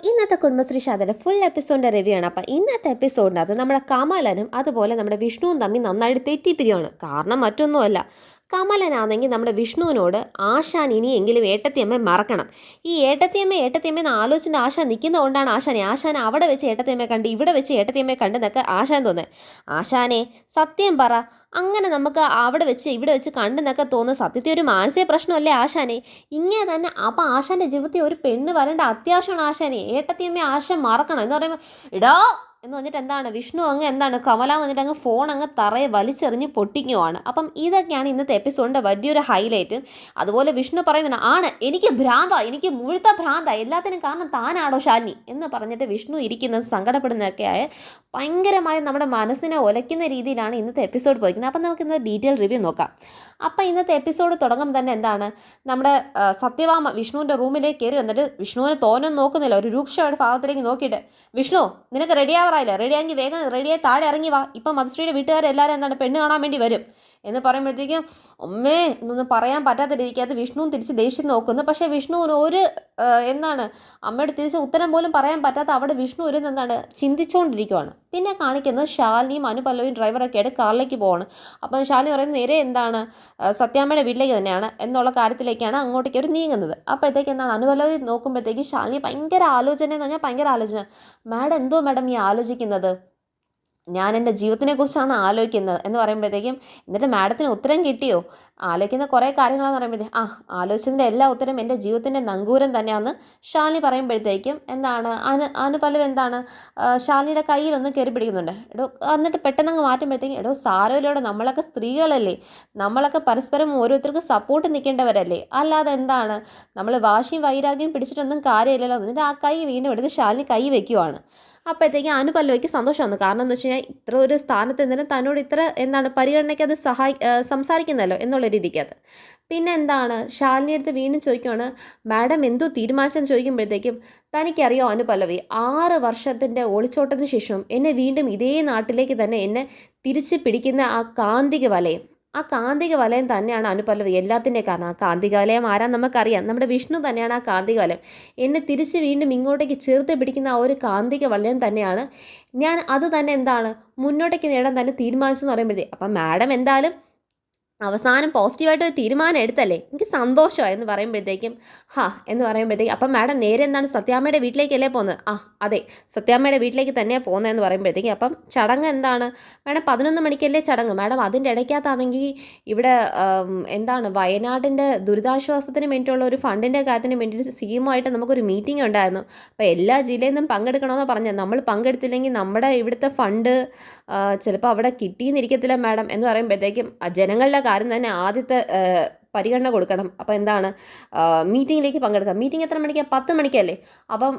ഇന്നത്തെ കുടുംബശ്രീ ശാഖയുടെ full എപ്പിസോഡിൻ്റെ review ആണ്. അപ്പോൾ ഇന്നത്തെ എപ്പിസോഡിനകത്ത് നമ്മുടെ കമലനും അതുപോലെ നമ്മുടെ വിഷ്ണുവും തമ്മിൽ നന്നായിട്ട് തെറ്റിപ്പിരിയാണ്. കാരണം മറ്റൊന്നുമല്ല, കമലനാണെങ്കിൽ നമ്മുടെ വിഷ്ണുവിനോട് ആശാൻ ഇനിയെങ്കിലും ഏട്ടത്തിയമ്മയെ മറക്കണം. ഈ ഏട്ടത്തിയമ്മയെന്ന് ആലോചിച്ചിട്ട് ആശാൻ നിൽക്കുന്നതുകൊണ്ടാണ് ആശാൻ അവിടെ വെച്ച് ഏട്ടത്തിയമ്മയെ കണ്ട് ഇവിടെ വെച്ച് ഏട്ടത്തിയമ്മയെ കണ്ടെന്നൊക്കെ ആശാൻ തോന്നുന്നത്. ആശാനെ സത്യം പറ, അങ്ങനെ നമുക്ക് അവിടെ വെച്ച് ഇവിടെ വെച്ച് കണ്ടെന്നൊക്കെ തോന്നുന്ന സത്യത്തിൽ ഒരു മാനസിക പ്രശ്നമല്ലേ ആശാനെ? ഇങ്ങനെ തന്നെ അപ്പം ആശാൻ്റെ ജീവിതത്തിൽ ഒരു പെണ്ണ് വരേണ്ട അത്യാവശ്യമാണ് ആശാനെ. ഏട്ടത്തിയമ്മയെ ആശാൻ മറക്കണം എന്ന് പറയുമ്പോൾ ഇടാ എന്ന് പറഞ്ഞിട്ട് എന്താണ് വിഷ്ണു അങ്ങ് എന്താണ് കമല എന്ന് പറഞ്ഞിട്ട് അങ്ങ് ഫോൺ അങ്ങ് തറയെ വലിച്ചെറിഞ്ഞ് പൊട്ടിക്കുവാണ്. അപ്പം ഇതൊക്കെയാണ് ഇന്നത്തെ എപ്പിസോഡിൻ്റെ വലിയൊരു ഹൈലൈറ്റ്. അതുപോലെ വിഷ്ണു പറയുന്നുണ്ട്, ആണ് എനിക്ക് ഭ്രാന്ത, എനിക്ക് മുഴുത്ത ഭ്രാന്ത, എല്ലാത്തിനും കാരണം താനാടോ ശാലിനി എന്ന് പറഞ്ഞിട്ട് വിഷ്ണു ഇരിക്കുന്നത് സങ്കടപ്പെടുന്നതൊക്കെ ആയ ഭയങ്കരമായി നമ്മുടെ മനസ്സിനെ ഒലയ്ക്കുന്ന രീതിയിലാണ് ഇന്നത്തെ എപ്പിസോഡ് പോയിരിക്കുന്നത്. അപ്പം നമുക്ക് ഇന്നത്തെ ഡീറ്റെയിൽ റിവ്യൂ നോക്കാം. അപ്പം ഇന്നത്തെ എപ്പിസോഡ് തുടങ്ങുമ്പോൾ തന്നെ എന്താണ്, നമ്മുടെ സത്യഭാമ വിഷ്ണുവിൻ്റെ റൂമിലേക്ക് കയറി വന്നിട്ട് വിഷ്ണുവിനെ തോന്നൊന്നും നോക്കുന്നില്ല, ഒരു രൂക്ഷയുടെ ഭാഗത്തിലേക്ക് നോക്കിയിട്ട്, വിഷ്ണു നിനക്ക് റെഡിയാവാറായില്ല, റെഡിയാക്കി വേഗം റെഡിയായി താഴെ ഇറങ്ങി വാ, ഇപ്പം മധുശ്രീയുടെ വീട്ടുകാരെല്ലാവരും എന്താണ് പെണ്ണ് കാണാൻ വേണ്ടി വരും എന്ന് പറയുമ്പോഴത്തേക്കും അമ്മേ എന്നൊന്നും പറയാൻ പറ്റാത്ത രീതിക്കകത്ത് വിഷ്ണുവും തിരിച്ച് ദേഷ്യം നോക്കുന്നു. പക്ഷേ വിഷ്ണുവിന് ഒരു എന്താണ് അമ്മയുടെ തിരിച്ച് ഉത്തരം പോലും പറയാൻ പറ്റാത്ത അവിടെ വിഷ്ണു ഒരു എന്താണ് ചിന്തിച്ചുകൊണ്ടിരിക്കുവാണ്. പിന്നെ കാണിക്കുന്നത് ശാലിനിയും അനുപല്ലവിയും ഡ്രൈവറൊക്കെ ആയിട്ട് കാറിലേക്ക് പോവാണ്. അപ്പം ശാലിനി പറയുന്നത് നേരെ എന്താണ് സത്യാമ്മയുടെ വീട്ടിലേക്ക് തന്നെയാണ് എന്നുള്ള കാര്യത്തിലേക്കാണ് അങ്ങോട്ടേക്ക് അവർ നീങ്ങുന്നത്. അപ്പോഴത്തേക്ക് എന്താണ് അനുപല്ലവി നോക്കുമ്പോഴത്തേക്കും ശാലിനി ഭയങ്കര ആലോചന എന്ന് പറഞ്ഞാൽ ഭയങ്കര ആലോചന. മാഡം എന്തോ മാഡം ഈ ആലോചിക്കുന്നത്? ഞാൻ എൻ്റെ ജീവിതത്തിനെക്കുറിച്ചാണ് ആലോചിക്കുന്നത് എന്ന് പറയുമ്പോഴത്തേക്കും എന്നിട്ട് മാഡത്തിന് ഉത്തരം കിട്ടിയോ? ആലോചിക്കുന്ന കുറേ കാര്യങ്ങളാന്ന് പറയുമ്പോഴത്തേക്കും ആലോചിച്ചതിൻ്റെ എല്ലാ ഉത്തരം എൻ്റെ ജീവിതത്തിൻ്റെ നങ്കൂരം തന്നെയാണെന്ന് ശാലിനി പറയുമ്പോഴത്തേക്കും എന്താണ് അനുപല്ലവി എന്താണ് ശാലിനിയുടെ കയ്യിലൊന്ന് കയറി പിടിക്കുന്നുണ്ട്. എടോ എന്നിട്ട് പെട്ടെന്ന് മാറ്റുമ്പോഴത്തേക്കും എടോ സാരമില്ലോടെ, നമ്മളൊക്കെ സ്ത്രീകളല്ലേ, നമ്മളൊക്കെ പരസ്പരം ഓരോരുത്തർക്ക് സപ്പോർട്ട് നിൽക്കേണ്ടവരല്ലേ, അല്ലാതെ എന്താണ് നമ്മൾ വാശിയും വൈരാഗ്യം പിടിച്ചിട്ടൊന്നും കാര്യമില്ലല്ലോ. എന്നിട്ട് ആ കൈ വീണ്ടും എടുത്ത് ശാലിനി കൈ വയ്ക്കുവാണ്. അപ്പോഴത്തേക്കും അനുപല്ലവിക്ക് സന്തോഷം വന്നു. കാരണം എന്ന് വെച്ച് കഴിഞ്ഞാൽ ഇത്ര ഒരു സ്ഥാനത്ത് എന്തിനും തന്നോട് ഇത്ര എന്താണ് പരിഗണനയ്ക്ക് അത് സംസാരിക്കുന്നല്ലോ എന്നുള്ള രീതിക്കകത്ത്. പിന്നെ എന്താണ് ശാലിനി അടുത്ത് വീണ്ടും ചോദിക്കുവാണ്, മാഡം എന്തോ തീരുമാനിച്ചെന്ന് ചോദിക്കുമ്പോഴത്തേക്കും തനിക്കറിയോ അനുപല്ലവി, 6 വർഷത്തിൻ്റെ ഒളിച്ചോട്ടത്തിന് ശേഷം എന്നെ വീണ്ടും ഇതേ നാട്ടിലേക്ക് തന്നെ എന്നെ തിരിച്ച് പിടിക്കുന്ന ആ കാന്തിക വലയം, ആ കാന്തിക വലയം തന്നെയാണ് അനുപല്ലവി എല്ലാത്തിൻ്റെ കാരണം. ആ കാന്തിക വലയം ആരാന്ന് നമുക്കറിയാം, നമ്മുടെ വിഷ്ണു തന്നെയാണ് ആ കാന്തിക വലയം. എന്നെ തിരിച്ച് വീണ്ടും ഇങ്ങോട്ടേക്ക് ചേർത്ത് പിടിക്കുന്ന ആ ഒരു കാന്തിക വലയം തന്നെയാണ് ഞാൻ. അത് തന്നെ എന്താണ് മുന്നോട്ടേക്ക് നേടാൻ തന്നെ തീരുമാനിച്ചു എന്ന് പറയുമ്പോഴത്തേക്ക് അപ്പം മാഡം എന്തായാലും അവസാനം പോസിറ്റീവായിട്ട് ഒരു തീരുമാനം എടുത്തല്ലേ, എനിക്ക് സന്തോഷമായി എന്ന് പറയുമ്പോഴത്തേക്കും എന്ന് പറയുമ്പോഴത്തേക്കും അപ്പം മാഡം നേരെ എന്താണ് സത്യാമ്മയുടെ വീട്ടിലേക്കല്ലേ പോകുന്നത്? അതെ സത്യാമ്മയുടെ വീട്ടിലേക്ക് തന്നെയാണ് പോകുന്നതെന്ന് പറയുമ്പോഴത്തേക്കും അപ്പം ചടങ്ങ് എന്താണ് മാഡം 11 മണിക്കല്ലേ ചടങ്ങ് മാഡം? അതിൻ്റെ ഇടയ്ക്കകത്താണെങ്കിൽ ഇവിടെ എന്താണ് വയനാടിൻ്റെ ദുരിതാശ്വാസത്തിന് വേണ്ടിയിട്ടുള്ള ഒരു ഫണ്ടിൻ്റെ കാര്യത്തിന് വേണ്ടിയിട്ട് സീമുമായിട്ട് നമുക്കൊരു മീറ്റിംഗ് ഉണ്ടായിരുന്നു. അപ്പോൾ എല്ലാ ജില്ലയിൽ നിന്നും പങ്കെടുക്കണമെന്ന് പറഞ്ഞത്, നമ്മൾ പങ്കെടുത്തില്ലെങ്കിൽ നമ്മുടെ ഇവിടുത്തെ ഫണ്ട് ചിലപ്പോൾ അവിടെ കിട്ടിയെന്നിരിക്കത്തില്ല മാഡം എന്ന് പറയുമ്പോഴത്തേക്കും ജനങ്ങളുടെ കാര്യം തന്നെ ആദ്യത്തെ പരിഗണന കൊടുക്കണം. അപ്പോൾ എന്താണ് മീറ്റിങ്ങിലേക്ക് പങ്കെടുക്കാം. മീറ്റിംഗ് എത്ര മണിക്കാണ്? 10 മണിക്കല്ലേ? അപ്പം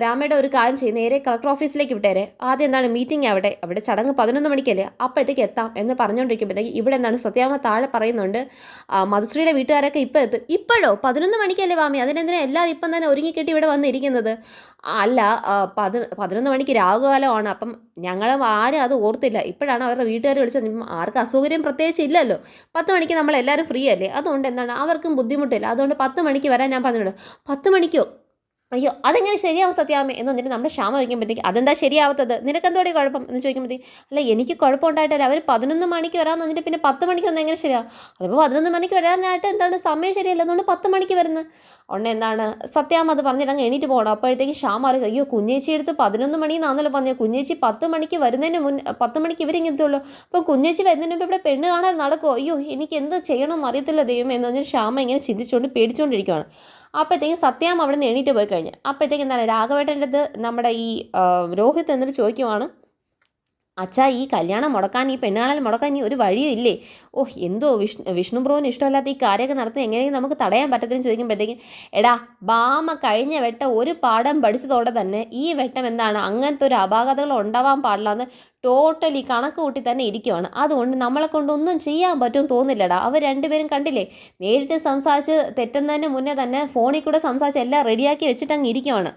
രാമയുടെ ഒരു കാര്യം ചെയ്യും, നേരെ കളക്ടർ ഓഫീസിലേക്ക് വിട്ടേരെ. ആദ്യം എന്താണ് മീറ്റിംഗ് അവിടെ ചടങ്ങ് 11 മണിക്കല്ലേ, അപ്പോഴത്തേക്ക് എത്താം എന്ന് പറഞ്ഞുകൊണ്ടിരിക്കുമ്പോഴത്തേക്ക് ഇവിടെ എന്താണ് സത്യാമ്മ താഴെ പറയുന്നുണ്ട്, മധുശ്രീയുടെ വീട്ടുകാരൊക്കെ ഇപ്പോൾ എത്തും. ഇപ്പോഴോ? 11 മണിക്കല്ലേ വാമി, അതിനെന്തിനാ എല്ലാവരും ഇപ്പം തന്നെ ഒരുങ്ങിക്കെട്ടി ഇവിടെ വന്നിരിക്കുന്നത്? അല്ല 11 മണിക്ക് രാഹുകാലമാണ്, അപ്പം ഞങ്ങൾ ആരും അത് ഓർത്തില്ല, ഇപ്പോഴാണ് അവരുടെ വീട്ടുകാർ വിളിച്ചത്. ആർക്കും അസൗകര്യം പ്രത്യേകിച്ച് ഇല്ലല്ലോ, 10 മണിക്ക് നമ്മളെല്ലാവരും ഫ്രീ അല്ലേ, അതുകൊണ്ട് എന്താണ് അവർക്കും ബുദ്ധിമുട്ടില്ല, അതുകൊണ്ട് 10 മണിക്ക് വരാൻ ഞാൻ പറഞ്ഞിട്ടുണ്ട്. 10 മണിക്കോ? അയ്യോ അതെങ്ങനെ ശരിയാവും സത്യാമ്മ എന്ന് പറഞ്ഞിട്ട് നമ്മുടെ ക്ഷമ വയ്ക്കുമ്പോഴത്തേക്ക് അതെന്താ ശരിയാവാത്തത്, നിനക്കെന്തോടെ കുഴപ്പം എന്ന് ചോദിക്കുമ്പോഴത്തേക്ക് അല്ല എനിക്ക് കുഴപ്പമുണ്ടായിട്ടല്ല, അവർ 11 മണിക്ക് വരാമെന്ന് പറഞ്ഞിട്ട് പിന്നെ 10 മണിക്ക് വന്നാൽ എങ്ങനെ ശരിയാവും? അതിപ്പോൾ 11 മണിക്ക് വരാനായിട്ട് എന്താണ് സമയം ശരിയല്ല, അതുകൊണ്ട് 10 മണിക്ക് വരുന്നത്. ഉടനെ എന്താണ് സത്യാമ്മ അത് പറഞ്ഞിട്ട് അങ്ങ് എണീറ്റ് പോകണം. അപ്പോഴത്തേക്ക് ഷ്യാം അറിയും, അയ്യോ കുഞ്ഞേച്ചി എടുത്ത് 11 മണിന്നാണല്ലോ പറഞ്ഞത്, കുഞ്ഞേച്ചി 10 മണിക്ക് വരുന്നതിന് 10 മണിക്ക് ഇവരിങ്ങെത്തുള്ളൂ, അപ്പം കുഞ്ഞേച്ചി വരുന്നതിന് മുമ്പ് ഇവിടെ പെണ്ണ് കാണാൻ നടക്കുമോ? അയ്യോ എനിക്ക് എന്ത് ചെയ്യണമെന്ന് അറിയത്തില്ല ദൈവം എന്ന് പറഞ്ഞാൽ ഷ്യാമ ഇങ്ങനെ ചിന്തിച്ചുകൊണ്ട് പേടിച്ചുകൊണ്ടിരിക്കുകയാണ്. അപ്പോഴത്തേക്കും സത്യാമ്മ അവിടെ നിന്ന് എണീറ്റ് പോയി കഴിഞ്ഞു. അപ്പോഴത്തേക്കും എന്താണ് രാഘവേട്ടൻ്റെ അടുത്ത് നമ്മുടെ ഈ രോഹിത് എന്നിട്ട് ചോദിക്കുവാണ്, അച്ഛാ ഈ കല്യാണം മുടക്കാൻ, ഈ പെണ്ണാണൽ മുടക്കാൻ ഈ ഒരു വഴിയും ഇല്ലേ? എന്തോ വിഷ്ണു ബ്രോന് ഇഷ്ടമല്ലാത്ത ഈ കാര്യമൊക്കെ നടത്തുന്നത് എങ്ങനെയെങ്കിലും നമുക്ക് തടയാൻ പറ്റത്തില്ലെന്ന് ചോദിക്കുമ്പോഴത്തേക്കും എടാ ബാമ കഴിഞ്ഞ വെട്ടം ഒരു പാഠം പഠിച്ചതോടെ തന്നെ ഈ വെട്ടം എന്താണ് അങ്ങനത്തെ ഒരു അപാകതകൾ ഉണ്ടാവാൻ പാടില്ലാന്ന് ടോട്ടലി കണക്ക് കൂട്ടി തന്നെ ഇരിക്കുവാണ്. അതുകൊണ്ട് നമ്മളെ കൊണ്ടൊന്നും ചെയ്യാൻ പറ്റുമെന്ന് തോന്നില്ലടാ. അവർ രണ്ടുപേരും കണ്ടില്ലേ, നേരിട്ട് സംസാരിച്ച് തെറ്റുന്നതിന് മുന്നേ തന്നെ ഫോണിൽ കൂടെ സംസാരിച്ച് എല്ലാം റെഡിയാക്കി വെച്ചിട്ട് അങ്ങ് ഇരിക്കുവാണ്.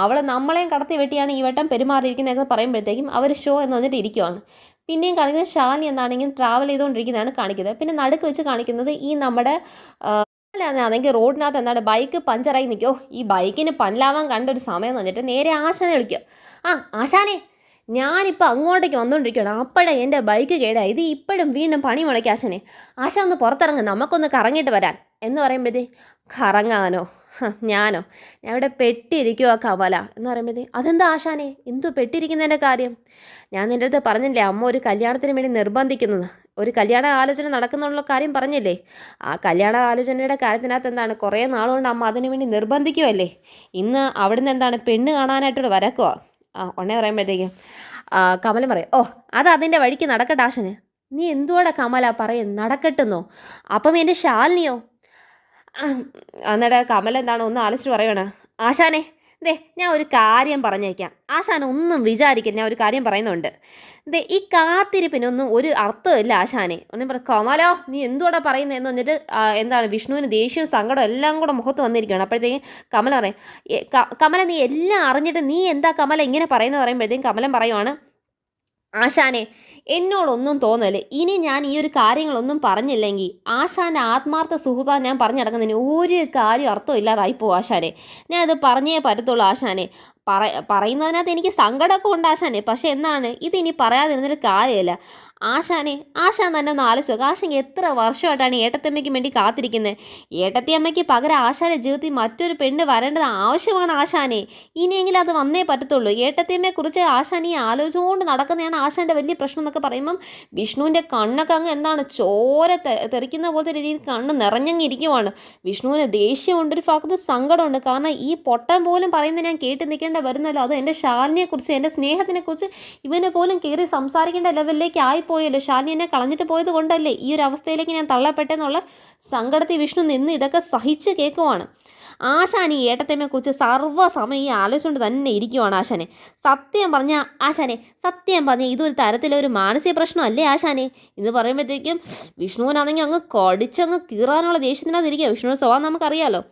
അവൾ നമ്മളെയും കടത്തി വെട്ടിയാണ് ഈ വട്ടം പെരുമാറിയിരിക്കുന്നതൊക്കെ പറയുമ്പോഴത്തേക്കും അവർ ഷോ എന്ന് പറഞ്ഞിട്ട് ഇരിക്കുവാണ്. പിന്നെയും കാണിക്കുന്നത് ശാലിനി എന്നാണെങ്കിൽ ട്രാവൽ ചെയ്തുകൊണ്ടിരിക്കുന്നതാണ് കാണിക്കുന്നത്. പിന്നെ നടുക്ക് വെച്ച് കാണിക്കുന്നത് ഈ നമ്മുടെ അല്ലാണെങ്കിൽ റോഡിനകത്ത് എന്താണ് ബൈക്ക് പഞ്ചറായി നിൽക്കുമോ, ഈ ബൈക്കിന് പഞ്ചലാവാൻ കണ്ടൊരു സമയം എന്ന് പറഞ്ഞിട്ട് നേരെ ആശാനെ വിളിക്കുക. ആശാനെ, ഞാനിപ്പോൾ അങ്ങോട്ടേക്ക് വന്നുകൊണ്ടിരിക്കുകയാണ്, അപ്പോഴേ എൻ്റെ ബൈക്ക് കേടായി, ഇത് ഇപ്പോഴും വീണ്ടും പണി മുടക്കി ആശാനെ. ആശാ ഒന്ന് പുറത്തിറങ്ങും, നമുക്കൊന്ന് കറങ്ങിയിട്ട് വരാൻ എന്ന് പറയുമ്പോഴത്തേ, കറങ്ങാനോ ഞാനോ, ഞാൻ ഇവിടെ പെട്ടിരിക്കുവോ കമല എന്ന് പറയുമ്പോഴത്തേ, അതെന്താ ആശാനെ, എന്തോ പെട്ടിരിക്കുന്നതിൻ്റെ കാര്യം? ഞാൻ നിൻ്റെ അടുത്ത് പറഞ്ഞില്ലേ അമ്മ ഒരു കല്യാണത്തിന് വേണ്ടി നിർബന്ധിക്കുന്നത്, ഒരു കല്യാണ ആലോചന നടക്കുന്നുള്ള കാര്യം പറഞ്ഞില്ലേ? ആ കല്യാണ ആലോചനയുടെ കാര്യത്തിനകത്ത് എന്താണ് കുറേ നാളുകൊണ്ട് അമ്മ അതിനു വേണ്ടി നിർബന്ധിക്കുമല്ലേ. ഇന്ന് അവിടുന്ന് എന്താണ് പെണ്ണ് കാണാനായിട്ടൊരു വരക്കുവാ. ഉടനെ പറയുമ്പോഴത്തേക്കും കമലം പറയും, അത് അതിൻ്റെ വഴിക്ക് നടക്കട്ടെ ആശാന്. നീ എന്തുവാടാ കമല പറയും നടക്കട്ടെന്നോ? അപ്പം എൻ്റെ ശാലിനിയോ? അന്നേരം കമൽ എന്താണ് ഒന്ന് ആലോചിച്ച് പറയണേ, ആശാനെ ദേ ഞാൻ ഒരു കാര്യം പറഞ്ഞേക്കാം, ആശാൻ ഒന്നും വിചാരിക്കില്ല, ഞാൻ ഒരു കാര്യം പറയുന്നുണ്ട്. ദേ ഈ കാത്തിരിപ്പിനൊന്നും ഒരു അർത്ഥമില്ല ആശാനെ. ഒന്നും പറ, കമലോ നീ എന്തുകൂടെ പറയുന്നതെന്ന് പറഞ്ഞിട്ട് എന്താണ് വിഷ്ണുവിന് ദേഷ്യവും സങ്കടം എല്ലാം കൂടെ മുഖത്ത് വന്നിരിക്കുകയാണ്. അപ്പോഴത്തേക്കും കമല പറയും, കമല നീ എല്ലാം അറിഞ്ഞിട്ട് നീ എന്താ കമല ഇങ്ങനെ പറയുന്നത് പറയുമ്പോഴത്തേക്കും കമലം പറയുവാണ്, ആശാനെ എന്നോടൊന്നും തോന്നല്, ഇനി ഞാൻ ഈ ഒരു കാര്യങ്ങളൊന്നും പറഞ്ഞില്ലെങ്കിൽ ആശാൻ്റെ ആത്മാർത്ഥ സുഹൃത്താൻ ഞാൻ പറഞ്ഞു നടക്കുന്നതിന് ഒരു കാര്യം അർത്ഥം ഇല്ലാതായി പോകും ആശാനെ. ഞാൻ ഇത് പറഞ്ഞേ പറ്റത്തുള്ളൂ ആശാനെ. പറയുന്നതിനകത്ത് എനിക്ക് സങ്കടമൊക്കെ ഉണ്ട് ആശാനെ, പക്ഷെ എന്താണ് ഇതിനി പറയാതിരുന്നൊരു കാര്യമില്ല ആശാനെ. ആശാൻ തന്നെ ഒന്ന് ആലോചിച്ച് നോക്കുക, ആശാൻ എത്ര വർഷമായിട്ടാണ് ഏട്ടത്തിയമ്മയ്ക്ക് വേണ്ടി കാത്തിരിക്കുന്നത്. ഏട്ടത്തിയമ്മയ്ക്ക് പകരം ആശാൻ്റെ ജീവിതത്തിൽ മറ്റൊരു പെണ്ണ് വരേണ്ടത് ആവശ്യമാണ് ആശാനെ. ഇനിയെങ്കിലും അത് വന്നേ പറ്റത്തുള്ളൂ. ഏട്ടത്തിയമ്മയെക്കുറിച്ച് ആശാൻ ഈ ആലോചിച്ചുകൊണ്ട് നടക്കുന്നതാണ് ആശാൻ്റെ വലിയ പ്രശ്നം എന്നൊക്കെ പറയുമ്പം വിഷ്ണുവിൻ്റെ കണ്ണൊക്കെ അങ്ങ് എന്താണ് ചോര തെറിക്കുന്ന പോലത്തെ രീതിയിൽ കണ്ണ് നിറഞ്ഞങ്ങിരിക്കുവാണ്. വിഷ്ണുവിന് ദേഷ്യമുണ്ട്, ഒരു ഭാഗത്ത് സങ്കടമുണ്ട്. കാരണം ഈ പൊട്ടൻ പോലും പറയുന്നത് ഞാൻ കേട്ട് നിൽക്കേണ്ട വരുന്നല്ലോ, അത് എൻ്റെ ശാലിനിയെക്കുറിച്ച് എൻ്റെ സ്നേഹത്തിനെക്കുറിച്ച് ഇവനെ പോലും കയറി സംസാരിക്കേണ്ട ലെവലിലേക്ക് ആയിപ്പോയല്ലോ. ശാലിനി എന്നെ കളഞ്ഞിട്ട് പോയത് കൊണ്ടല്ലേ ഈ ഒരു അവസ്ഥയിലേക്ക് ഞാൻ തള്ളപ്പെട്ടെന്നുള്ള സങ്കടത്തിൽ വിഷ്ണു നിന്ന് ഇതൊക്കെ സഹിച്ച് കേൾക്കുവാണ്. ആശാൻ ഈ ഏട്ടത്തേമ്മയെക്കുറിച്ച് സർവ്വസമയം ഈ ആലോചിച്ചുകൊണ്ട് തന്നെ ഇരിക്കുവാണ് ആശാനെ. സത്യം പറഞ്ഞാൽ ഇതൊരു തരത്തിലൊരു മാനസിക പ്രശ്നമല്ലേ ആശാനെ എന്ന് പറയുമ്പോഴത്തേക്കും വിഷ്ണുവിനാണെങ്കിൽ അങ്ങ് കടിച്ചങ്ങ് കീറാനുള്ള ദേഷ്യത്തിനകത്തിരിക്കുക. വിഷ്ണുവിൻ്റെ സ്വഭാവം നമുക്കറിയാമല്ലോ.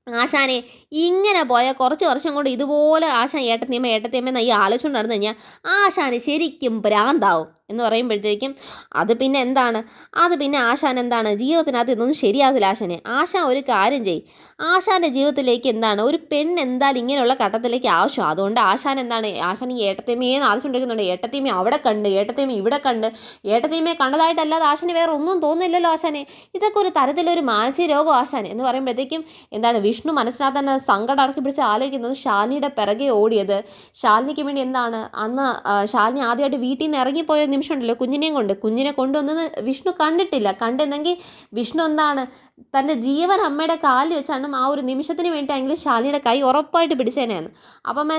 ആശാനെ ഇങ്ങനെ പോയാൽ കുറച്ച് വർഷം കൊണ്ട് ഇതുപോലെ ആശാൻ ഏട്ടത്തിയമ്മ ഈ ആലോചിച്ചുകൊണ്ട് നടന്നു കഴിഞ്ഞാൽ ആശാന് ശരിക്കും ഭ്രാന്താവും എന്ന് പറയുമ്പോഴത്തേക്കും അത് പിന്നെ ആശാൻ എന്താണ് ജീവിതത്തിനകത്ത് ഇതൊന്നും ശരിയാകില്ല ആശാനെ. ആശാൻ ഒരു കാര്യം ചെയ്യും, ആശാൻ്റെ ജീവിതത്തിലേക്ക് എന്താണ് ഒരു പെണ്ണ് എന്തായാലും ഇങ്ങനെയുള്ള ഘട്ടത്തിലേക്ക് ആവശ്യം. അതുകൊണ്ട് ആശാൻ ഈ ഏട്ടത്തിയമ്മയെ ആലോചിച്ചുകൊണ്ടിരിക്കുന്നുണ്ട്. ഏട്ടത്തിയമ്മ അവിടെ കണ്ട്, ഏട്ടത്തിയമ്മ ഇവിടെ കണ്ട്, ഏട്ടത്തിയമ്മയെ കണ്ടതായിട്ടല്ലാതെ ആശാന് വേറെ ഒന്നും തോന്നുന്നില്ലല്ലോ ആശാനെ. ഇതൊക്കെ ഒരു തരത്തിലൊരു മാനസിക രോഗം ആശാൻ എന്ന് പറയുമ്പോഴത്തേക്കും വിഷ്ണു മനസ്സിനകത്ത് തന്നെ സങ്കടം അടക്കി പിടിച്ച് ആലോചിക്കുന്നത് ശാലിനിയുടെ പിറകെ ഓടിയത്. ശാലിനിക്ക് വേണ്ടി അന്ന് ശാലിനി ആദ്യമായിട്ട് വീട്ടിൽ നിന്ന് ഇറങ്ങിപ്പോയ നിമിഷം ഉണ്ടല്ലോ, കുഞ്ഞിനെ കൊണ്ടുവന്നത് വിഷ്ണു കണ്ടിട്ടില്ല. കണ്ടെന്നെങ്കിൽ വിഷ്ണു തൻ്റെ ജീവൻ അമ്മയുടെ കാലിൽ വെച്ചാണ് ആ ഒരു നിമിഷത്തിന് വേണ്ടിയെങ്കിലും ശാലിനിയുടെ കൈ ഉറപ്പായിട്ട് പിടിച്ചേനെയാണ്. അപ്പം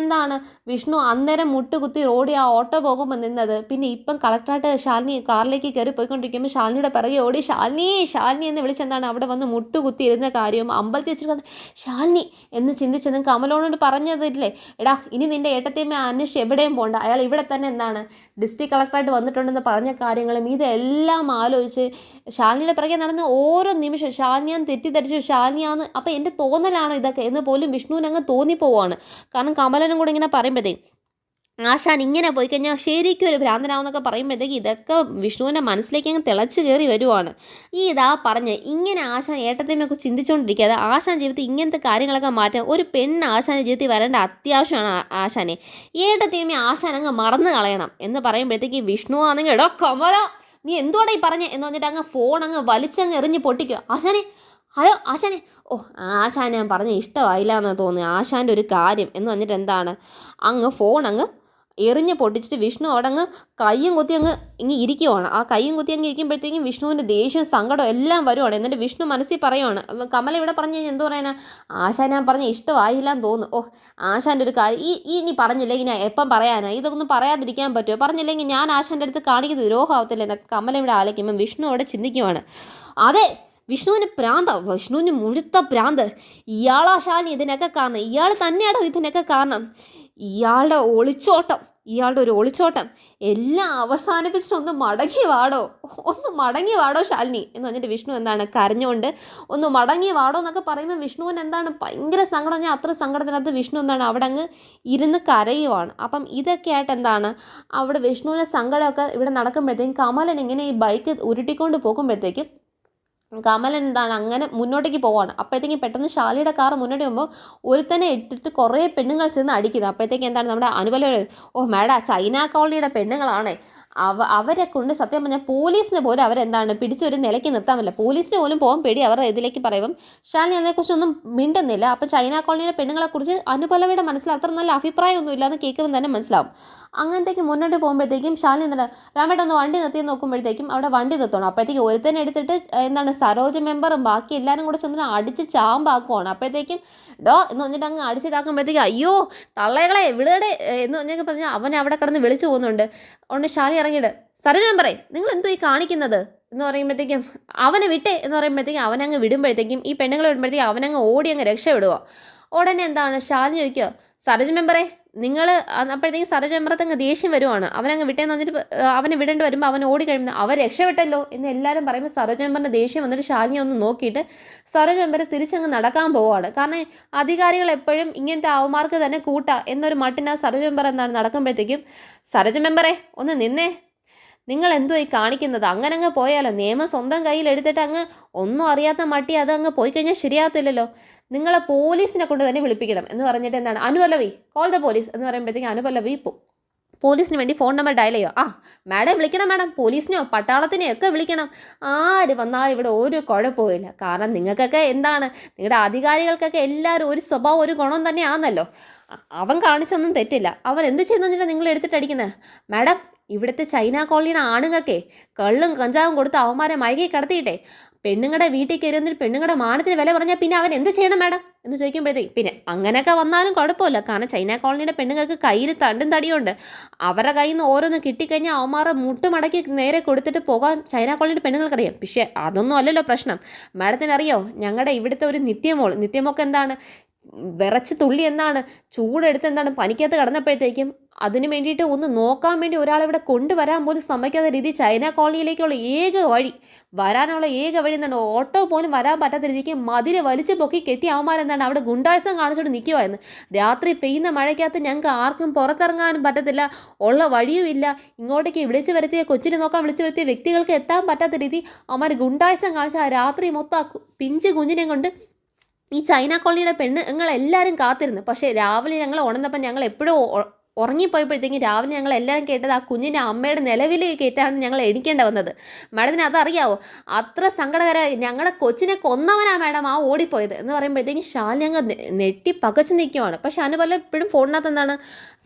വിഷ്ണു അന്നേരം മുട്ടുകുത്തി റോഡി ആ ഓട്ടോ പോകുമ്പോൾ നിന്നത്. പിന്നെ ഇപ്പം കളക്ടറായിട്ട് ശാലിനി കാറിലേക്ക് കയറി പോയിക്കൊണ്ടിരിക്കുമ്പോൾ ശാലിനിയുടെ പിറകെ ഓടി ശാലിനി എന്ന് വിളിച്ചെന്താണ് അവിടെ വന്ന് മുട്ടുകുത്തി ഇരുന്ന കാര്യവും അമ്പലത്തിൽ വെച്ചിട്ട് ശാലിനി എന്ന് ചിന്തിച്ചതും കമലോനോട് പറഞ്ഞതില്ലേ, എടാ ഇനി നിൻ്റെ ഏട്ടത്തിയമ്മ അന്വേഷിച്ച് എവിടെയും പോകണ്ട, അയാൾ ഇവിടെ തന്നെ ഡിസ്ട്രിക്ട് കളക്ടറായിട്ട് വന്നിട്ടുണ്ടെന്ന് പറഞ്ഞ കാര്യങ്ങളും ഇതെല്ലാം ആലോചിച്ച് ശാലിനിയുടെ പിറകെ നടന്ന ഓരോ നിമിഷം ശാലിനിയാന്ന് തെറ്റിദ്ധരിച്ചു, ശാലിനിയാന്ന് അപ്പം എൻ്റെ തോന്നലാണോ ഇതൊക്കെ എന്ന് പോലും വിഷ്ണുവിനങ്ങ് തോന്നിപ്പോവാണ്. കാരണം കമലനും കൂടെ ഇങ്ങനെ പറയുമ്പോഴത്തേ ആശാൻ ഇങ്ങനെ പോയി കഴിഞ്ഞാൽ ശരിക്കും ഒരു ഭ്രാന്തനാവെന്നൊക്കെ പറയുമ്പോഴത്തേക്ക് ഇതൊക്കെ വിഷ്ണുവിൻ്റെ മനസ്സിലേക്ക് അങ്ങ് തിളച്ച് കയറി വരുവാണ്. ഇങ്ങനെ ആശാൻ ഏട്ടത്തിനെയൊക്കെ ചിന്തിച്ചുകൊണ്ടിരിക്കാതെ ആശാൻ ജീവിതത്തിൽ ഇങ്ങനത്തെ കാര്യങ്ങളൊക്കെ മാറ്റാൻ ഒരു പെണ്ണ് ആശാൻ്റെ ജീവിതത്തിൽ വരേണ്ട അത്യാവശ്യമാണ് ആശാനെ. ഏട്ടത്തിയമ്മ ആശാൻ അങ്ങ് മറന്നു കളയണം എന്ന് പറയുമ്പോഴത്തേക്ക് വിഷ്ണു ആണെങ്കിൽ എടോ കമല നീ എന്തുകൊണ്ടാ ഈ പറഞ്ഞേ എന്ന് പറഞ്ഞിട്ട് അങ്ങ് ഫോൺ അങ്ങ് വലിച്ചങ്ങ് എറിഞ്ഞ് പൊട്ടിക്കുക. ഹലോ ആശാനെ, ആശാൻ ഞാൻ പറഞ്ഞ ഇഷ്ടമായില്ല എന്ന് തോന്നുന്നു ആശാൻ്റെ ഒരു കാര്യം എന്ന് പറഞ്ഞിട്ട് അങ്ങ് ഫോൺ അങ്ങ് എറിഞ്ഞ് പൊട്ടിച്ചിട്ട് വിഷ്ണു അവിടെ അങ്ങ് കയ്യും കുത്തി അങ്ങ് ഇരിക്കുവാണ്. ആ കയ്യും കുത്തി അങ്ങ് ഇരിക്കുമ്പോഴത്തേക്കും വിഷ്ണുവിൻ്റെ ദേഷ്യവും സങ്കടവും എല്ലാം വരുവാണ്. എന്നിട്ട് വിഷ്ണു മനസ്സിൽ പറയുവാണ്, കമല ഇവിടെ പറഞ്ഞു കഴിഞ്ഞാൽ എന്ത് പറയാനാ, ആശാൻ ഞാൻ പറഞ്ഞ ഇഷ്ടമായില്ല എന്ന് തോന്നുന്നു. ആശാൻ്റെ ഒരു കാര്യം ഇനി പറഞ്ഞില്ലെങ്കിൽ ഞാൻ എപ്പം പറയാനാ, ഇതൊന്നും പറയാതിരിക്കാൻ പറ്റുമോ, പറഞ്ഞില്ലെങ്കിൽ ഞാൻ ആശാൻ്റെ അടുത്ത് കാണിക്കുന്നത് ദ്രോഹമാവത്തില്ല എന്നൊക്കെ കമല ഇവിടെ ആലോചിക്കുമ്പോൾ വിഷ്ണു അവിടെ ചിന്തിക്കുവാണ്. അതെ, വിഷ്ണുവിന് വിഷ്ണുവിന് മുഴുത്ത ഭ്രാന്ത്. ഇയാളാ ശാലിനി ഇതിനൊക്കെ കാരണം, ഇയാൾ തന്നെയാണോ ഇതിനൊക്കെ കാരണം. ഇയാളുടെ ഒരു ഒളിച്ചോട്ടം എല്ലാം അവസാനിപ്പിച്ചിട്ട് ഒന്ന് മടങ്ങി വാടോ ശാലിനി എന്ന് പറഞ്ഞിട്ട് വിഷ്ണു കരഞ്ഞുകൊണ്ട് ഒന്ന് മടങ്ങി വാടോ എന്നൊക്കെ പറയുമ്പോൾ വിഷ്ണുവിന് ഭയങ്കര സങ്കടം. ഞാൻ അത്ര സങ്കടത്തിനകത്ത് വിഷ്ണു അവിടെ അങ്ങ് ഇരുന്ന് കരയുവാണ്. അപ്പം ഇതൊക്കെ ആയിട്ട് അവിടെ വിഷ്ണുവിൻ്റെ സങ്കടമൊക്കെ ഇവിടെ നടക്കുമ്പോഴത്തേക്കും കമലൻ ഇങ്ങനെ ഈ ബൈക്ക് ഉരുട്ടിക്കൊണ്ട് പോകുമ്പോഴത്തേക്കും കമലൻ എന്താണ് അങ്ങനെ മുന്നോട്ടേക്ക് പോവാണ്. അപ്പോഴത്തേക്കും പെട്ടെന്ന് ശാലിയുടെ കാർ മുന്നോട്ട് പോകുമ്പോൾ ഒരുത്തനെ ഇട്ടിട്ട് കുറേ പെണ്ണുങ്ങൾ ചെന്ന് അടിക്കുന്നത്. അപ്പോഴത്തേക്കും എന്താണ് നമ്മുടെ അനുബല, ഓ മാഡം ചൈന കോളനിയുടെ പെണ്ണുങ്ങളാണ്, അവരെ കൊണ്ട് സത്യം പറഞ്ഞാൽ പോലീസിന് പോലും അവരെന്താണ് പിടിച്ചൊരു നിലയ്ക്ക് നിർത്താൻ പറ്റില്ല, പോലീസിന് പോലും പോകാൻ പേടി അവരുടെ ഇതിലേക്ക് പറയുമ്പം ശാലിനി അതിനെക്കുറിച്ചൊന്നും മിണ്ടുന്നില്ല. അപ്പം ചൈന കോളനിയുടെ പെണ്ണുങ്ങളെക്കുറിച്ച് അനുപലവയുടെ മനസ്സിൽ അത്ര നല്ല അഭിപ്രായമൊന്നും ഇല്ലാന്ന് കേൾക്കുമ്പോൾ തന്നെ മനസ്സിലാവും. അങ്ങനത്തേക്ക് മുന്നോട്ട് പോകുമ്പോഴത്തേക്കും ശാലിനി എന്താണ് രാമേട്ട ഒന്ന് വണ്ടി നിർത്തി നോക്കുമ്പോഴത്തേക്കും അവിടെ വണ്ടി നിർത്തണം. അപ്പോഴത്തേക്കും ഒരുത്തന്നെ എടുത്തിട്ട് എന്താണ് സരോജ മെമ്പറും ബാക്കി എല്ലാവരും കൂടെ ചെന്ന് അടിച്ച് ചാമ്പാക്കുവാണ്. അപ്പോഴത്തേക്കും ഡോ എന്ന് പറഞ്ഞിട്ട് അങ്ങ് അടിച്ചിതാക്കുമ്പോഴത്തേക്കും അയ്യോ തള്ളകളെ എവിടെ എന്ന് പറഞ്ഞൊക്കെ പറഞ്ഞാൽ അവൻ അവിടെ കിടന്ന് വിളിച്ചു പോകുന്നുണ്ട്. ഉടനെ ശാലി ഇറങ്ങിയിട്ട് സരോജ മെമ്പറേ നിങ്ങൾ എന്തോ ഈ കാണിക്കുന്നത് എന്ന് പറയുമ്പോഴത്തേക്കും അവനെ വിട്ടേ എന്ന് പറയുമ്പോഴത്തേക്കും അവനങ്ങ് വിടുമ്പോഴത്തേക്കും ഈ പെണ്ണുങ്ങളെ വിടുമ്പോഴത്തേക്കും അവനങ്ങ് ഓടി അങ്ങ് രക്ഷപ്പെടുക. ഉടനെ എന്താണ് ശാലിനി ചോദിക്കുക സരോജ മെമ്പറേ നിങ്ങൾ, അപ്പോഴത്തേക്കും സരോജ മെമ്പറത്ത് അങ്ങ് ദേഷ്യം വരുവാണ്. അവനങ്ങ് വിട്ടേന്ന് വന്നിട്ട് അവനെ വിടേണ്ടി വരുമ്പോൾ അവൻ ഓടി കഴിയുമ്പോൾ അവൻ രക്ഷപ്പെട്ടല്ലോ എന്ന് എല്ലാവരും പറയുമ്പോൾ സരോജ മെമ്പറിൻ്റെ ദേഷ്യം വന്നിട്ട് ശാലിനി ഒന്ന് നോക്കിയിട്ട് സരോജ മെമ്പർ തിരിച്ചങ്ങ് നടക്കാൻ പോവുകയാണ്. കാരണം അധികാരികൾ എപ്പോഴും ഇങ്ങനത്തെ അവന്മാർക്ക് തന്നെ കൂട്ടാ എന്നൊരു മട്ടിന് സരോജ മെമ്പർ എന്താണ് നടക്കുമ്പോഴത്തേക്കും സരോജ മെമ്പറേ ഒന്ന് നിന്നേ, നിങ്ങൾ എന്തോ ഈ കാണിക്കുന്നത്, അങ്ങനെ അങ്ങ് പോയാലോ, നിയമം സ്വന്തം കയ്യിൽ എടുത്തിട്ട് അങ്ങ് ഒന്നും അറിയാത്ത മട്ടി അത് അങ്ങ് പോയി കഴിഞ്ഞാൽ ശരിയാകത്തില്ലല്ലോ, നിങ്ങളെ പോലീസിനെ കൊണ്ട് തന്നെ വിളിപ്പിക്കണം എന്ന് പറഞ്ഞിട്ട് എന്താണ് അനുപല്ലവി കോൾ ദ പോലീസ് എന്ന് പറയുമ്പോഴത്തേക്കും അനുപല്ലവി പോലീസിന് വേണ്ടി ഫോൺ നമ്പർ ഡയൽ ചെയ്യുക. മാഡം വിളിക്കണം മാഡം, പോലീസിനെയോ പട്ടാളത്തിനെയോ ഒക്കെ വിളിക്കണം, ആര് വന്നാലും ഇവിടെ ഒരു കുഴപ്പമില്ല. കാരണം നിങ്ങൾക്കൊക്കെ എന്താണ് നിങ്ങളുടെ അധികാരികൾക്കൊക്കെ എല്ലാവരും ഒരു സ്വഭാവം ഒരു ഗുണം തന്നെയാണല്ലോ, അവൻ കാണിച്ചൊന്നും തെറ്റില്ല, അവൻ എന്ത് ചെയ്യുന്നു വെച്ചിട്ടാണ് നിങ്ങൾ എടുത്തിട്ട് അടിക്കുന്നത്. മാഡം ഇവിടുത്തെ ചൈന കോളനിയുടെ ആണുങ്ങൾക്കേ കള്ളും കഞ്ചാവും കൊടുത്ത് അവന്മാരെ മയകി കടത്തിയിട്ടേ പെണ്ണുങ്ങളുടെ വീട്ടിൽ കയറി വന്നിട്ട് പെണ്ണുങ്ങളുടെ മാനത്തിന് വില പറഞ്ഞാൽ പിന്നെ അവൻ എന്ത് ചെയ്യണം മാഡം എന്ന് ചോദിക്കുമ്പോഴത്തേക്ക് പിന്നെ അങ്ങനെയൊക്കെ വന്നാലും കുഴപ്പമില്ല. കാരണം ചൈന കോളനിയുടെ പെണ്ണുങ്ങൾക്ക് കയ്യിൽ തണ്ടും തടിയുണ്ട്, അവരുടെ കയ്യിൽ നിന്ന് ഓരോന്ന് കിട്ടിക്കഴിഞ്ഞാൽ അവന്മാരെ മുട്ടുമടക്കി നേരെ കൊടുത്തിട്ട് പോകാൻ ചൈന കോളനിയുടെ പെണ്ണുങ്ങൾക്കറിയാം. പക്ഷേ അതൊന്നും അല്ലല്ലോ പ്രശ്നം. മാഡത്തിന് അറിയോ ഞങ്ങളുടെ ഇവിടുത്തെ ഒരു നിത്യമൊക്കെ എന്താണ് വിറച്ച് തുള്ളി എന്താണ് ചൂടെടുത്ത് എന്താണ് പനിക്കകത്ത് കടന്നപ്പോഴത്തേക്കും അതിന് വേണ്ടിയിട്ട് ഒന്ന് നോക്കാൻ വേണ്ടി ഒരാളിവിടെ കൊണ്ടുവരാൻ പോലും സമ്മതിക്കാത്ത രീതി ചൈന കോളനിയിലേക്കുള്ള വരാനുള്ള ഏക വഴി എന്താണ് ഓട്ടോ പോലും വരാൻ പറ്റാത്ത രീതിക്ക് മതിൽ വലിച്ചു പൊക്കി കെട്ടി അവന്മാരെന്താണ് അവിടെ ഗുണ്ടായുസം കാണിച്ചുകൊണ്ട് നിൽക്കുമായിരുന്നു. രാത്രി പെയ്യുന്ന മഴയ്ക്കകത്ത് ഞങ്ങൾക്ക് ആർക്കും പുറത്തിറങ്ങാനും പറ്റത്തില്ല, ഉള്ള വഴിയും ഇല്ല, ഇങ്ങോട്ടേക്ക് കൊച്ചിനെ നോക്കാൻ വിളിച്ചു വരുത്തിയ വ്യക്തികൾക്ക് എത്താൻ പറ്റാത്ത രീതി അവന്മാർ ഗുണ്ടായുസം കാണിച്ച ആ രാത്രി മൊത്തം ആ പിഞ്ച് കുഞ്ഞിനെ കൊണ്ട് ഈ ചൈന കോളനിയുടെ ഞങ്ങളെല്ലാവരും കാത്തിരുന്നു. പക്ഷേ രാവിലെ ഞങ്ങൾ ഉണർന്നപ്പോൾ ഞങ്ങൾ എപ്പോഴും ഉറങ്ങിപ്പോയപ്പോഴത്തേക്കും രാവിലെ ഞങ്ങൾ എല്ലാവരും കേട്ടത് ആ കുഞ്ഞിൻ്റെ അമ്മയുടെ നിലവിൽ കേട്ടാണ് ഞങ്ങൾ എണിക്കേണ്ട വന്നത്. മാഡത്തിന് അതറിയാവോ, അത്ര സങ്കടകരമായി ഞങ്ങളുടെ കൊച്ചിനെ കൊന്നവനാ മാഡം ആ ഓടിപ്പോയത് എന്ന് പറയുമ്പോഴത്തേക്കും ശാലിനി ഞങ്ങൾ നെട്ടി പകച്ചു നിൽക്കുവാണ്. പക്ഷെ അനുപല്ല ഇപ്പോഴും ഫോണിനകത്ത് എന്താണ്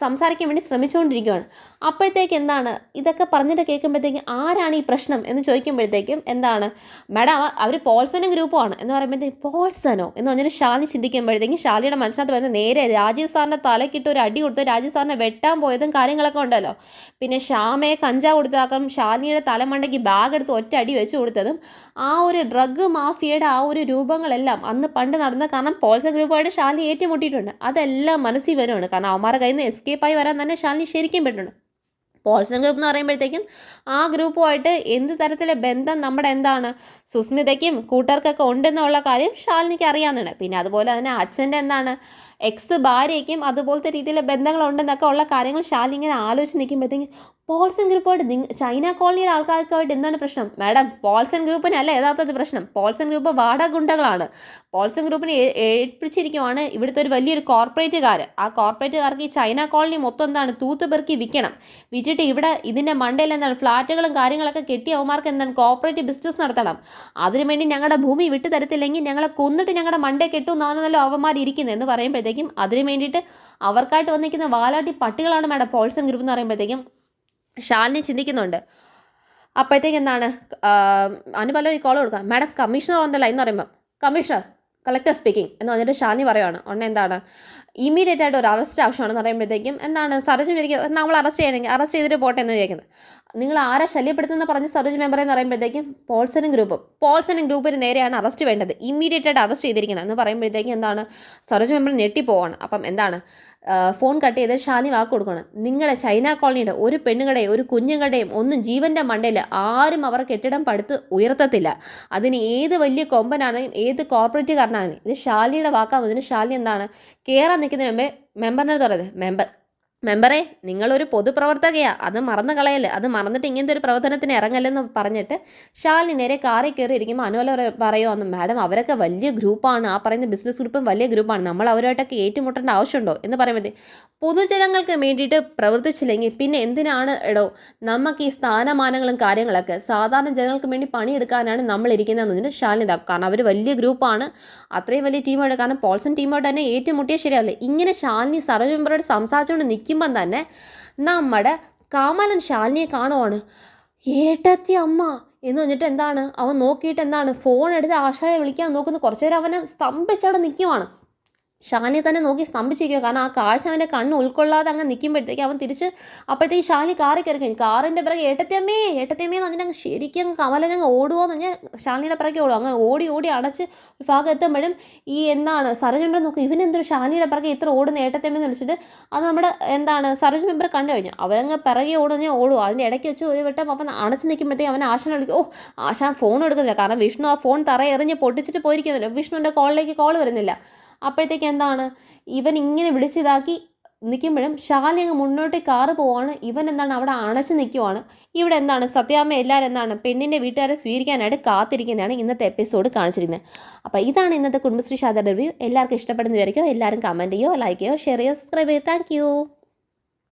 സംസാരിക്കാൻ വേണ്ടി ശ്രമിച്ചുകൊണ്ടിരിക്കുകയാണ്. അപ്പോഴത്തേക്ക് എന്താണ് ഇതൊക്കെ പറഞ്ഞിട്ട് കേൾക്കുമ്പോഴത്തേക്കും ആരാണ് ഈ പ്രശ്നം എന്ന് ചോദിക്കുമ്പോഴത്തേക്കും എന്താണ് മാഡം അവർ പോൾസനും ഗ്രൂപ്പുമാണ് എന്ന് പറയുമ്പോഴത്തേക്കും പോൾസനോ എന്ന് പറഞ്ഞിട്ട് ശാലിനി ചിന്തിക്കുമ്പോഴത്തേക്കും ശാലിയുടെ മനസ്സിനകത്ത് വരുന്ന നേരെ രാജീവ് സാറിൻ്റെ തലക്കിട്ട് ഒരു അടി കൊടുത്ത് രാജീവ് സാറിനെ വെട്ടാൻ പോയതും കാര്യങ്ങളൊക്കെ ഉണ്ടല്ലോ. പിന്നെ ശ്യാമയെ കഞ്ചാവ് കൊടുത്താക്കും ശാലിനിയുടെ തലമണ്ടയ്ക്ക് ബാഗ് എടുത്ത് ഒറ്റ അടി വെച്ച് കൊടുത്തതും ആ ഒരു ഡ്രഗ് മാഫിയയുടെ ആ ഒരു രൂപങ്ങളെല്ലാം അന്ന് പണ്ട് നടന്ന, കാരണം പോൾസൺ ഗ്രൂപ്പുമായിട്ട് ശാലിനി ഏറ്റുമുട്ടിയിട്ടുണ്ട്, അതെല്ലാം മനസ്സിൽ വരുവാണ്. കാരണം അവന്മാരുടെ കയ്യിൽ നിന്ന് എസ്കേപ്പായി വരാൻ തന്നെ ശാലിനി ശരിക്കും പറ്റുന്നുണ്ട്. പോൾസൺ ഗ്രൂപ്പ് എന്ന് പറയുമ്പോഴത്തേക്കും ആ ഗ്രൂപ്പുമായിട്ട് എന്ത് തരത്തിലെ ബന്ധം നമ്മുടെ എന്താണ് സുസ്മിതയ്ക്കും കൂട്ടർക്കൊക്കെ ഉണ്ടെന്നുള്ള കാര്യം ശാലിനിക്ക് അറിയാവുന്നതാണ്. പിന്നെ അതുപോലെ തന്നെ അച്ഛൻ്റെ എന്താണ് എക്സ് ഭാര്യയ്ക്കും അതുപോലത്തെ രീതിയിലെ ബന്ധങ്ങളുണ്ടെന്നൊക്കെ ഉള്ള കാര്യങ്ങൾ ശാലിനി ഇങ്ങനെ ആലോചിച്ച് നിൽക്കുമ്പോഴത്തേക്കും പോൾസൺ ഗ്രൂപ്പായിട്ട് ചൈന കോളനിയുടെ ആൾക്കാർക്കായിട്ട് എന്താണ് പ്രശ്നം മാഡം? പോൾസൺ ഗ്രൂപ്പിനല്ല യഥാർത്ഥത്തിൽ പ്രശ്നം, പോൾസൺ ഗ്രൂപ്പ് വാടക ഗുണ്ടകളാണ്. പോൾസൺ ഗ്രൂപ്പിനെ ഏൽപ്പിച്ചിരിക്കുവാണ് ഇവിടുത്തെ ഒരു വലിയൊരു കോർപ്പറേറ്റുകാർ. ആ കോർപ്പറേറ്റുകാർക്ക് ഈ ചൈന കോളനി മൊത്തം എന്താണ് തൂത്തുപെറുക്കി വിറ്റിട്ട് ഇവിടെ ഇതിൻ്റെ മണ്ടയിൽ എന്താണ് ഫ്ലാറ്റുകളും കാര്യങ്ങളൊക്കെ കെട്ടി അവന്മാർക്ക് എന്താണ് കോർപ്പറേറ്റ് ബിസിനസ് നടത്തണം. അതിനുവേണ്ടി ഞങ്ങളുടെ ഭൂമി വിട്ടു തരത്തില്ലെങ്കിൽ ഞങ്ങളെ കൊന്നിട്ട് ഞങ്ങളുടെ മണ്ടേ കെട്ടുമെന്നാണല്ലോ അവന്മാർ ഇരിക്കുന്നത് എന്ന് പറയുമ്പോഴത്തേക്കും അതിന് വേണ്ടിയിട്ട് അവർക്കായിട്ട് വന്നിരിക്കുന്ന വാലാട്ടി പട്ടികളാണ് മാഡം പോൾസൺ ഗ്രൂപ്പ് എന്ന് പറയുമ്പോഴത്തേക്കും ശാലിനി ചിന്തിക്കുന്നുണ്ട്. അപ്പോഴത്തേക്ക് എന്താണ് അനുപല്ലവി കോൾ കൊടുക്കുക, madam commissioner on the line എന്ന് പറയുമ്പോൾ കമ്മീഷണർ കളക്ടർ സ്പീക്കിംഗ് എന്ന് പറഞ്ഞിട്ട് ശാലിനി പറയുവാണ്. ഉടനെ എന്താണ് ഇമ്മീഡിയറ്റ് ആയിട്ട് ഒരു അറസ്റ്റ് ആവശ്യമാണെന്ന് പറയുമ്പോഴത്തേക്കും എന്താണ് സരോജ് വിചാരിക്കുക നമ്മൾ അറസ്റ്റ് ചെയ്തിട്ട് പോട്ടെ എന്ന് വിചാരിക്കുന്നത്. നിങ്ങൾ ആരെ ശല്യപ്പെടുത്തുന്ന പറഞ്ഞ് സരോജ് മെമ്പർ എന്ന് പറയുമ്പോഴത്തേക്കും പോൾസനും ഗ്രൂപ്പിന് നേരെയാണ് അറസ്റ്റ് വേണ്ടത്, ഇമ്മീഡിയറ്റ് ആയിട്ട് അറസ്റ്റ് ചെയ്തിരിക്കണം എന്ന് പറയുമ്പോഴത്തേക്കും എന്താണ് സരോജ് മെമ്പർ ഞെട്ടിപ്പോവാണ്. അപ്പം എന്താണ് ഫോൺ കട്ട് ചെയ്ത് ശാലിനി വാക്ക് കൊടുക്കണം, നിങ്ങളെ ചൈന കോളനിയുടെ ഒരു പെണ്ണുങ്ങളുടെയും ഒരു കുഞ്ഞുങ്ങളുടെയും ഒന്നും ജീവൻ്റെ മണ്ടയിൽ ആരും അവർ കെട്ടിടം പടുത്ത് ഉയർത്തത്തില്ല. അതിന് ഏത് വലിയ കൊമ്പനാണെങ്കിലും ഏത് കോർപ്പറേറ്റുകാരനാണെങ്കിലും ഇത് ശാലിനിയുടെ വാക്കാകുന്നതിന് ശാലിനി എന്താണ് കയറാൻ നിൽക്കുന്നതിന് മുമ്പേ മെമ്പറിനോട് പറയുന്നത്, മെമ്പർ മെമ്പറേ, നിങ്ങളൊരു പൊതുപ്രവർത്തകയാ, അത് മറന്നു കളയല്ലേ, അത് മറന്നിട്ട് ഇങ്ങനത്തെ ഒരു പ്രവർത്തനത്തിന് ഇറങ്ങല്ലെന്ന് പറഞ്ഞിട്ട് ശാലിനി നേരെ കാറിൽ കയറി ഇരിക്കുമ്പോൾ അനുമോല പറയുവാന്ന്, മാഡം അവരൊക്കെ വലിയ ഗ്രൂപ്പാണ്, ആ പറയുന്ന ബിസിനസ് ഗ്രൂപ്പും വലിയ ഗ്രൂപ്പാണ്, നമ്മൾ അവരുമായിട്ടൊക്കെ ഏറ്റുമുട്ടേണ്ട ആവശ്യമുണ്ടോ എന്ന് പറയുമ്പോൾ, പൊതുജനങ്ങൾക്ക് വേണ്ടിയിട്ട് പ്രവർത്തിച്ചില്ലെങ്കിൽ പിന്നെ എന്തിനാണ് എടോ നമുക്ക് ഈ സ്ഥാനമാനങ്ങളും കാര്യങ്ങളൊക്കെ, സാധാരണ ജനങ്ങൾക്ക് വേണ്ടി പണിയെടുക്കാനാണ് നമ്മൾ ഇരിക്കുന്നതെന്ന് പറഞ്ഞിട്ട് ശാലിനി ഇതാക്കും. കാരണം അവർ വലിയ ഗ്രൂപ്പാണ്, അത്രയും വലിയ ടീമായിട്ട്, കാരണം പോൾസൺ ടീമായിട്ട് തന്നെ ഏറ്റുമുട്ടിയാൽ ശരിയല്ലേ. ഇങ്ങനെ ശാലിനി സരോജ് മെമ്പറോട് സംസാരിച്ചുകൊണ്ട് നിൽക്കുമ്പം തന്നെ നമ്മുടെ കാമലൻ ശാലിനിയെ കാണുവാണ്. ഏട്ടത്തി അമ്മ എന്ന് പറഞ്ഞിട്ട് എന്താണ് അവൻ നോക്കിയിട്ട് എന്താണ് ഫോൺ എടുത്ത് ആശായെ വിളിക്കാൻ നോക്കുന്നു. കുറച്ചു നേരം അവനെ സ്തംഭിച്ചവിടെ നിൽക്കുവാണ്. ശാലിനി തന്നെ നോക്കി സ്തംഭിച്ചിരിക്കുക. കാരണം ആ കാഴ്ച അവൻ്റെ കണ്ണ് ഉൾക്കൊള്ളാതെ അങ്ങ് നിൽക്കുമ്പോഴത്തേക്ക് അവൻ തിരിച്ച് അപ്പോഴത്തേക്ക് ശാലിനി കാറിൽ കയറി കഴിഞ്ഞു. കാറിൻ്റെ പിറകെ ഏട്ടത്തിയമ്മേ ഏട്ടത്തിയമ്മേ എന്ന് പറഞ്ഞിട്ട് അങ്ങ് ശരിക്കും കമലനങ്ങ് ഓടുകയെന്ന് പറഞ്ഞാൽ ശാലിനിയുടെ പിറകെ ഓടും. അങ്ങനെ ഓടി ഓടി അടച്ച് ഒരു ഭാഗം എത്തുമ്പോഴും ഈ എന്താണ് സരോജ് മെമ്പർ നോക്കും, ഇവനെന്തൊരു ശാലിനിയുടെ പിറകെ ഇത്ര ഓടുന്ന ഏട്ടത്തിയമ്മയെന്ന് വിളിച്ചിട്ട് അത് നമ്മുടെ എന്താണ് സരോജ് മെമ്പർ കണ്ടു കഴിഞ്ഞു. അവരങ്ങ് പിറകെ ഓടുകയെന്ന് ഓടുക. അതിൻ്റെ ഇടയ്ക്ക് വെച്ച് ഒരു വട്ടം അവൻ അടച്ച് നിൽക്കുമ്പോഴത്തേക്ക് അവൻ ആശാൻ വിളിക്കും. ഓ, ആശാൻ ഫോൺ എടുക്കുന്നില്ല, കാരണം വിഷ്ണു ആ ഫോൺ തറയെറിഞ്ഞ് പൊട്ടിച്ചിട്ട് പോയിരിക്കുന്നില്ല, വിഷ്ണുവിൻ്റെ കോളിലേക്ക് കോൾ വരുന്നില്ല. അപ്പോഴത്തേക്ക് എന്താണ് ഇവൻ ഇങ്ങനെ വിളിച്ചിതാക്കി നിൽക്കുമ്പോഴും ശാലിനി അങ്ങ് മുന്നോട്ട് കാറ് പോവാണ്. ഇവൻ എന്താണ് അവിടെ അണച്ച് നിൽക്കുവാണ്. ഇവിടെ എന്താണ് സത്യാമ്മ എല്ലാവരും എന്താണ് പെണ്ണിൻ്റെ വീട്ടുകാരെ സ്വീകരിക്കാനായിട്ട് കാത്തിരിക്കുന്നതാണ് ഇന്നത്തെ എപ്പിസോഡ് കാണിച്ചിരിക്കുന്നത്. അപ്പോൾ ഇതാണ് ഇന്നത്തെ കുടുംബശ്രീ ശാരദ റിവ്യൂ. എല്ലാവർക്കും ഇഷ്ടപ്പെടുന്ന വിചാരിക്കോ. എല്ലാവരും കമൻറ്റ് ചെയ്യോ, ലൈക്ക് ചെയ്യോ, ഷെയർ ചെയ്യോ, സബ്സ്ക്രൈബ് ചെയ്യോ. താങ്ക്